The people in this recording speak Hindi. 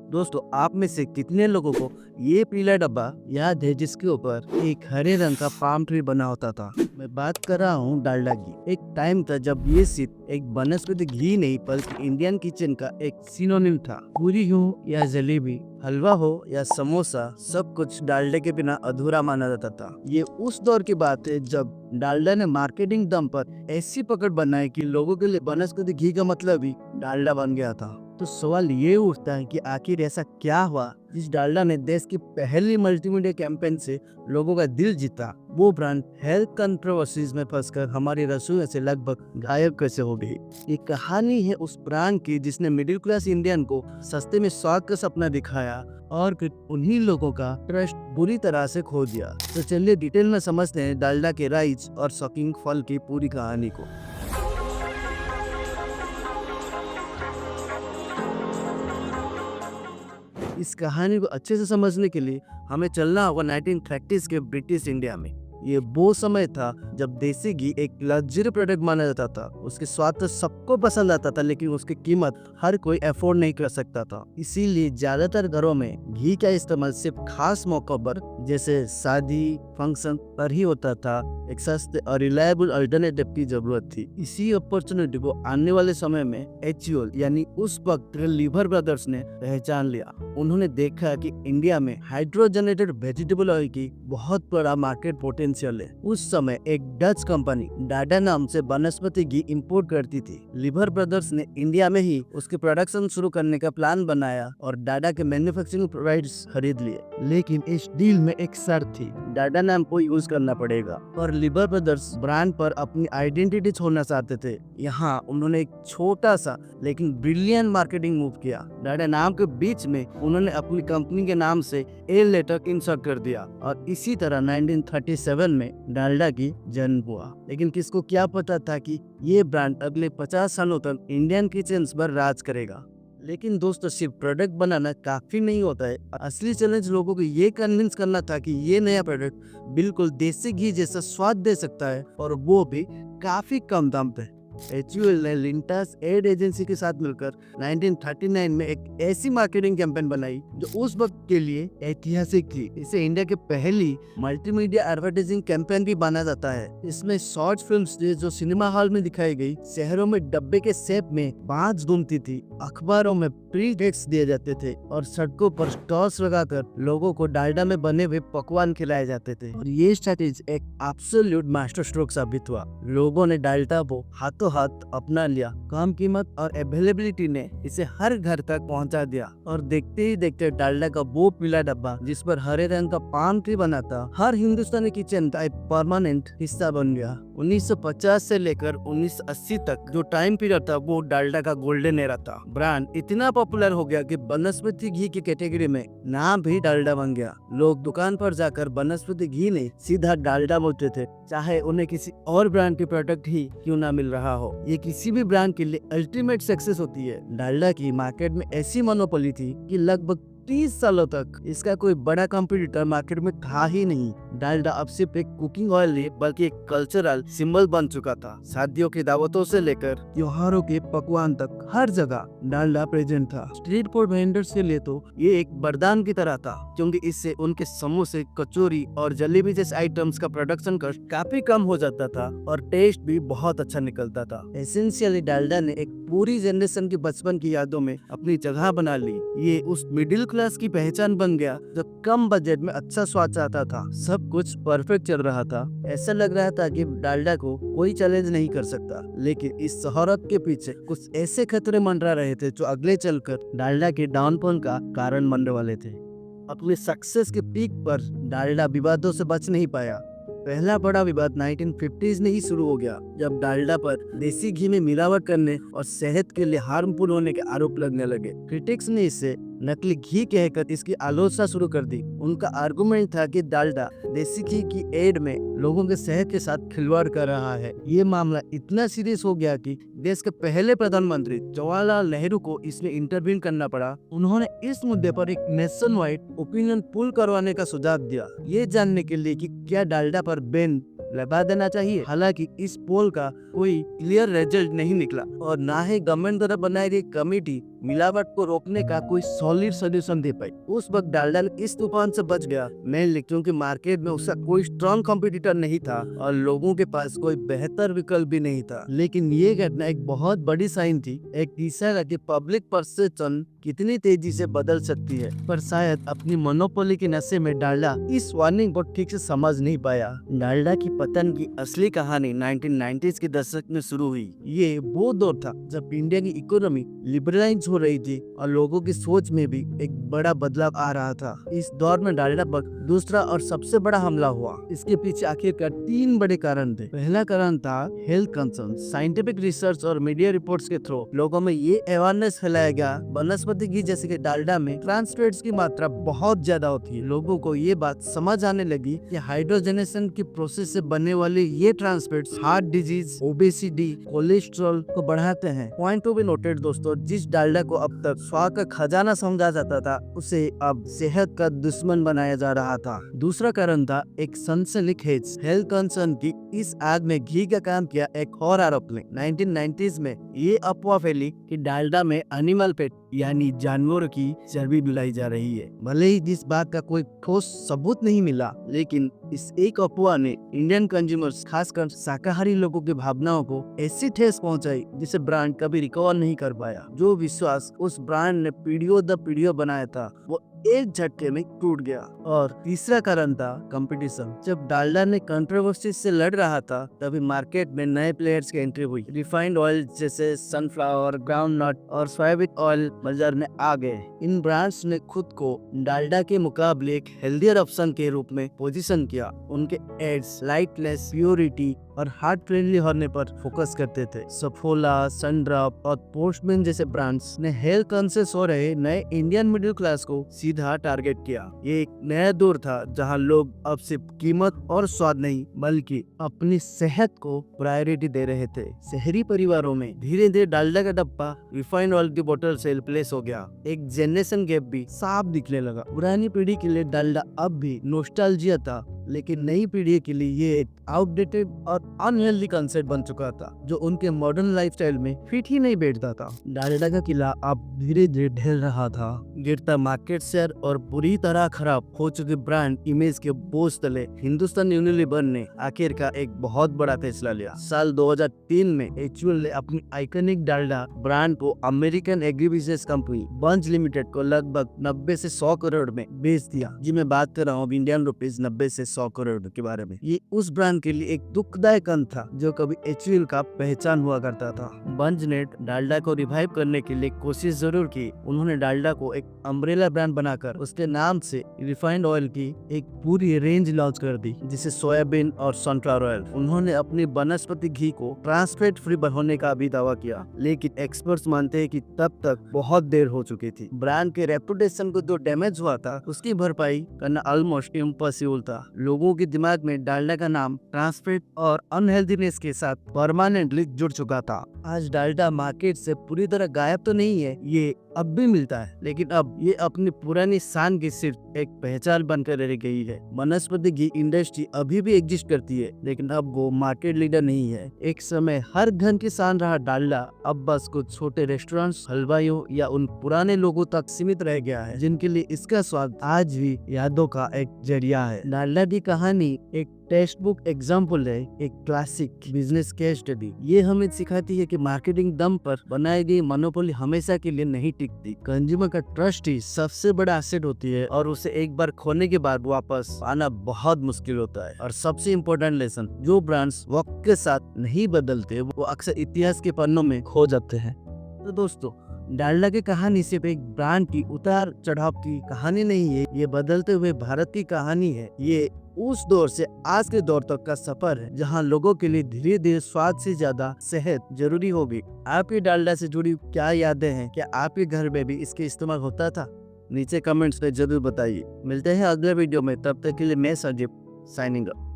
दोस्तों, आप में से कितने लोगों को ये पीला डब्बा याद है जिसके ऊपर एक हरे रंग का पाम ट्री बना होता था? मैं बात कर रहा हूँ डालडा घी। एक टाइम था जब ये सिर्फ एक वनस्पति घी नहीं बल्कि इंडियन किचन का एक सिनोनिम था। पूरी हो या जलेबी, हलवा हो या समोसा, सब कुछ डालडे के बिना अधूरा माना जाता था। ये उस दौर की बात है जब डालडा ने मार्केटिंग दम पर ऐसी पकड़ बनाई कि लोगों के लिए वनस्पति घी का मतलब ही डालडा बन गया था। तो सवाल ये उठता है कि आखिर ऐसा क्या हुआ जिस डालडा ने देश की पहली मल्टीमीडिया कैंपेन से लोगों का दिल जीता। वो ब्रांड हेल्थ कंट्रोवर्सीज में फंसकर हमारी रसोई से लगभग गायब कैसे हो गई। ये कहानी है उस ब्रांड की जिसने मिडिल क्लास इंडियन को सस्ते में स्वाद का सपना दिखाया और फिर उन्हीं लोगों का ट्रस्ट बुरी तरह से खो दिया। तो चलिए डिटेल में समझते हैं डालडा के राइज और शॉकिंग फल की पूरी कहानी को। इस कहानी को अच्छे से समझने के लिए हमें चलना होगा 1930s के ब्रिटिश इंडिया में। ये वो समय था जब देसी घी एक लग्जरी प्रोडक्ट माना जाता था। उसके स्वाद तो सबको पसंद आता था, लेकिन उसकी कीमत हर कोई अफोर्ड नहीं कर सकता था। इसीलिए ज्यादातर घरों में घी का इस्तेमाल सिर्फ खास मौकों पर जैसे शादी फंक्शन पर ही होता था। एक सस्ते और रिलायबल अल्टरनेटिव की जरूरत थी। इसी अपॉर्चुनिटी को आने वाले समय में HUL यानी उस वक्त लीवर ब्रदर्स ने पहचान लिया। उन्होंने देखा कि इंडिया में हाइड्रोजनेटेड वेजिटेबल ऑयल की बहुत बड़ा मार्केट पोटेंशियल है। उस समय एक डच कंपनी डाडा नाम से वनस्पति घी इंपोर्ट करती थी। लीवर ब्रदर्स ने इंडिया में ही उसके प्रोडक्शन शुरू करने का प्लान बनाया और डाडा के मैन्युफैक्चरिंग राइट्स खरीद लिए। लेकिन इस डील में एक शर्त थी, डाडा नाम को यूज करना पड़ेगा और लीवर ब्रदर्स ब्रांड पर अपनी आइडेंटिटी छोड़ना चाहते थे। यहाँ उन्होंने एक छोटा सा लेकिन ब्रिलियंट मार्केटिंग मूव किया। डाडा नाम के बीच में उन्होंने अपनी कंपनी के नाम से ए लेटर इंसर्ट कर दिया और इसी तरह 1937 में डालडा की जन्म हुआ। लेकिन किसको क्या पता था कि ये ब्रांड अगले 50 सालों तक इंडियन किचन्स पर राज करेगा। लेकिन दोस्तों, सिर्फ प्रोडक्ट बनाना काफी नहीं होता है। असली चैलेंज लोगों को ये कन्विंस करना था कि ये नया प्रोडक्ट बिल्कुल देसी घी जैसा स्वाद दे सकता है और वो भी काफी कम दाम पे। HUL ने लिंटास एड एजेंसी के साथ मिलकर 1939 में एक ऐसी मार्केटिंग कैंपेन बनाई जो उस वक्त के लिए ऐतिहासिक थी। इसे इंडिया के पहली मल्टीमीडिया एडवर्टाइजिंग कैंपेन भी माना जाता है। इसमें शॉर्ट फिल्म्स जो सिनेमा हॉल में दिखाई गई, शहरों में डब्बे के शेप में बांस घूमती थी, अखबारों में प्री टेक्स्ट दिए जाते थे और सड़कों पर स्टॉल्स लगाकर लोगों को डालडा में बने हुए पकवान खिलाए जाते थे। और ये स्ट्रैटेजी एक एब्सोल्यूट मास्टर स्ट्रोक साबित हुआ। लोगों ने डालडा को हाथों हाथ अपना लिया। कम कीमत और अवेलेबिलिटी ने इसे हर घर तक पहुंचा दिया और देखते ही देखते डालडा का वो पीला डब्बा जिस पर हरे रंग का पाम ट्री बना था, हर हिंदुस्तानी किचन का एक परमानेंट हिस्सा बन गया। 1950 से लेकर 1980 तक जो टाइम पीरियड था वो डालडा का गोल्डन एरा था। ब्रांड इतना पॉपुलर हो गया कि वनस्पति घी की कैटेगरी में नाम भी डालडा बन गया। लोग दुकान पर जाकर वनस्पति घी नहीं सीधा डालडा बोलते थे, चाहे उन्हें किसी और ब्रांड के प्रोडक्ट ही क्यों ना मिल रहा हो। ये किसी भी ब्रांड के लिए अल्टीमेट सक्सेस होती है। डालडा की मार्केट में ऐसी मोनोपोली थी कि लगभग 30 सालों तक इसका कोई बड़ा कंपटीटर मार्केट में था ही नहीं। डालडा अब सिर्फ एक कुकिंग ऑयल नहीं बल्कि एक कल्चरल सिंबल बन चुका था। शादियों की दावतों से लेकर त्योहारों के पकवान तक हर जगह डालडा प्रेजेंट था। स्ट्रीट फूड वेंडर्स के लिए तो ये एक वरदान की तरह था, क्योंकि इससे उनके समोसे, कचौरी और जलेबी जैसे आइटम्स का प्रोडक्शन कॉस्ट काफी कम हो जाता था और टेस्ट भी बहुत अच्छा निकलता था। एसेंशियली डालडा ने एक पूरी जनरेशन की बचपन की यादों में अपनी जगह बना ली। ये उस मिडिल क्लास की पहचान बन गया जो कम बजट में अच्छा स्वाद चाहता था। सब कुछ परफेक्ट चल रहा था। ऐसा लग रहा था कि डालडा को कोई चैलेंज नहीं कर सकता। लेकिन इस शोहरत के पीछे कुछ ऐसे खतरे मंडरा रहे थे जो अगले चलकर डालडा के डाउनफॉल का कारण बनने वाले थे। अपने सक्सेस के पीक पर डालडा विवादों से बच नहीं पाया। पहला बड़ा विवाद 1950s में ही शुरू हो गया, जब डालडा पर देसी घी में मिलावट करने और सेहत के लिए हार्मफुल होने के आरोप लगने लगे। क्रिटिक्स ने इसे नकली घी कहकर इसकी आलोचना शुरू कर दी। उनका आर्गुमेंट था कि डालडा देसी घी की एड में लोगों के सेहत के साथ खिलवाड़ कर रहा है। ये मामला इतना सीरियस हो गया कि देश के पहले प्रधानमंत्री जवाहरलाल नेहरू को इसमें इंटरवीन करना पड़ा। उन्होंने इस मुद्दे पर एक नेशन वाइड ओपिनियन पोल करवाने का सुझाव दिया, ये जानने के लिए कि क्या डालडा पर बैन लगा देना चाहिए। हालांकि इस पोल का कोई क्लियर रिजल्ट नहीं निकला और ना ही गवर्नमेंट द्वारा बनाई गई कमेटी मिलावट को रोकने का कोई सॉलिड सोल्यूशन दे पाई। उस वक्त डालडा इस तूफान से बच गया, मेनली क्योंकि मार्केट में उसका कोई स्ट्रॉन्ग कॉम्पिटिटर नहीं था और लोगों के पास कोई बेहतर विकल्प भी नहीं था। लेकिन ये घटना एक बहुत बड़ी साइन थी, एक तीसरा कि पब्लिक परसेप्शन कितनी तेजी से बदल सकती है। पर शायद अपनी मोनोपोली के नशे में डालडा इस वार्निंग को ठीक से समझ नहीं पाया। डालडा की पतन की असली कहानी 1990s के दशक में शुरू हुई। ये वो दौर था जब इंडिया की इकोनॉमी लिबरलाइज हो रही थी और लोगों की सोच में भी एक बड़ा बदलाव आ रहा था। इस दौर में डालडा पर दूसरा और सबसे बड़ा हमला हुआ। इसके पीछे आखिरकार 3 बड़े कारण थे। पहला कारण था हेल्थ कंसर्न। साइंटिफिक रिसर्च और मीडिया रिपोर्ट्स के थ्रू लोगों में ये अवेयरनेस फैलाया गया, वनस्पति घी जैसे कि डालडा में ट्रांस फैट्स की मात्रा बहुत ज्यादा होती है। लोगों को ये बात समझ आने लगी कि हाइड्रोजनेशन की प्रोसेस से बनने वाले ये trans fats heart disease, obesity, cholesterol को बढ़ाते हैं। पॉइंट टू बी नोटेड दोस्तों, जिस डालडा को अब तक स्वाद का खजाना समझा जाता था, उसे अब सेहत का दुश्मन बनाया जा रहा था। दूसरा कारण था एक सनसनीखेज हेल्थ कंसर्न की इस आग में घी का काम किया एक और आरोप ने। 1990s में ये अफवाह फैली कि डालडा में एनिमल फैट यानी जानवरों की चर्बी मिलाई जा रही है। भले ही जिस बात का कोई ठोस सबूत नहीं मिला, लेकिन इस एक अफवाह ने इंडियन कंज्यूमर्स खासकर शाकाहारी लोगों की भावनाओं को ऐसी ठेस पहुंचाई जिसे ब्रांड कभी रिकवर नहीं कर पाया। जो विश्वास उस ब्रांड ने पीढ़ियों दर पीढ़ियों बनाया था, वो एक झटके में टूट गया। और तीसरा कारण था कंपटीशन। जब डालडा ने कंट्रोवर्सी से लड़ रहा था, तभी मार्केट में नए प्लेयर्स की एंट्री हुई। रिफाइंड ऑयल जैसे सनफ्लावर, ग्राउंडनट और सोयाबीन ऑयल बाजार में आ गए। इन ब्रांड्स ने खुद को डालडा के मुकाबले एक हेल्दियर ऑप्शन के रूप में पोजीशन किया। उनके एड्स लाइटनेस, प्योरिटी और हार्ट फ्रेंडली होने पर फोकस करते थे। सफोला, सनड्रॉप और पोस्टमैन जैसे ब्रांड्स ने हेल्थ कॉन्शियस हो रहे नए इंडियन मिडिल क्लास को सीधा टारगेट किया। ये एक नया दौर था जहां लोग अब सिर्फ कीमत और स्वाद नहीं बल्कि अपनी सेहत को प्रायोरिटी दे रहे थे। शहरी परिवारों में धीरे धीरे डालडा का डब्बा रिफाइंड ऑयल की बोतल से रिप्लेस हो गया। एक जनरेशन गैप भी साफ दिखने लगा। पुरानी पीढ़ी के लिए डालडा अब भी नॉस्टैल्जिया था, लेकिन नई पीढ़ी के लिए ये एक आउटडेटेड और अनहेल्दी कंसेप्ट बन चुका था जो उनके मॉडर्न लाइफस्टाइल में फिट ही नहीं बैठता था। डालडा का किला अब धीरे धीरे ढल रहा था। गिरता मार्केट शेयर और बुरी तरह खराब हो चुके ब्रांड इमेज के बोझ तले हिंदुस्तान यूनिलीवर ने आखिरकार एक बहुत बड़ा फैसला लिया। साल 2003 में एचयूएल ने अपनी आइकॉनिक डालडा ब्रांड को अमेरिकन एग्रीबिजनेस कंपनी बंज लिमिटेड को लगभग 90 से 100 करोड़ में बेच दिया। जी मैं बात कर रहा हूँ इंडियन रुपीज 90 से 100 करोड़ के बारे में। ये उस ब्रांड के लिए एक दुखदायक अंत था जो कभी एचयूएल का पहचान हुआ करता था। बंज ने डालडा को रिवाइव करने के लिए कोशिश जरूर की। उन्होंने डालडा को एक अम्ब्रेला ब्रांड बनाकर उसके नाम से रिफाइंड ऑयल की एक पूरी रेंज लॉन्च कर दी, जिसे सोयाबीन और सनफ्लावर ऑयल। उन्होंने अपनी वनस्पति घी को ट्रांस फैट फ्री होने का भी दावा किया, लेकिन एक्सपर्ट्स मानते हैं कि तब तक बहुत देर हो चुकी थी। ब्रांड के रेपुटेशन को जो डैमेज हुआ था उसकी भरपाई करना ऑलमोस्ट इम्पॉसिबल था। लोगों के दिमाग में डालडा का नाम ट्रांस फैट और अनहेल्दीनेस के साथ परमानेंटली जुड़ चुका था। आज डालडा मार्केट से पूरी तरह गायब तो नहीं है, ये अब भी मिलता है, लेकिन अब ये अपनी पुरानी शान की सिर्फ एक पहचान बनकर रह गई है। वनस्पति घी इंडस्ट्री अभी भी एग्जिस्ट करती है, लेकिन अब वो मार्केट लीडर नहीं है। एक समय हर घर की शान रहा डालडा अब बस कुछ छोटे रेस्टोरेंट्स, हलवाइयों या उन पुराने लोगों तक सीमित रह गया है जिनके लिए इसका स्वाद आज भी यादों का एक जरिया है। डालडा की कहानी एक टेक्स्ट बुक एग्जाम्पल है, एक क्लासिक बिजनेस केस स्टडी। ये हमें सिखाती है कि मार्केटिंग दम पर बनाई गई मोनोपोली हमेशा के लिए नहीं टिकती। कंज्यूमर का ट्रस्ट ही सबसे बड़ा एसेट होती है और उसे एक बार खोने के बाद वापस आना बहुत मुश्किल होता है। और सबसे इम्पोर्टेंट लेसन, जो ब्रांड्स वक्त के साथ नहीं बदलते वो अक्सर इतिहास के पन्नों में खो जाते हैं। तो दोस्तों, डालडा की कहानी सिर्फ एक ब्रांड की उतार चढ़ाव की कहानी नहीं है, ये बदलते हुए भारत की कहानी है। ये उस दौर से आज के दौर तक का सफर है जहां लोगों के लिए धीरे धीरे स्वाद से ज्यादा सेहत जरूरी होगी। आपकी डालडा से जुड़ी क्या यादें हैं? क्या आपके घर में भी इसके इस्तेमाल होता था? नीचे कमेंट्स में जरूर बताइए। मिलते हैं अगले वीडियो में, तब तक के लिए मैं संजीव साइनिंग अप।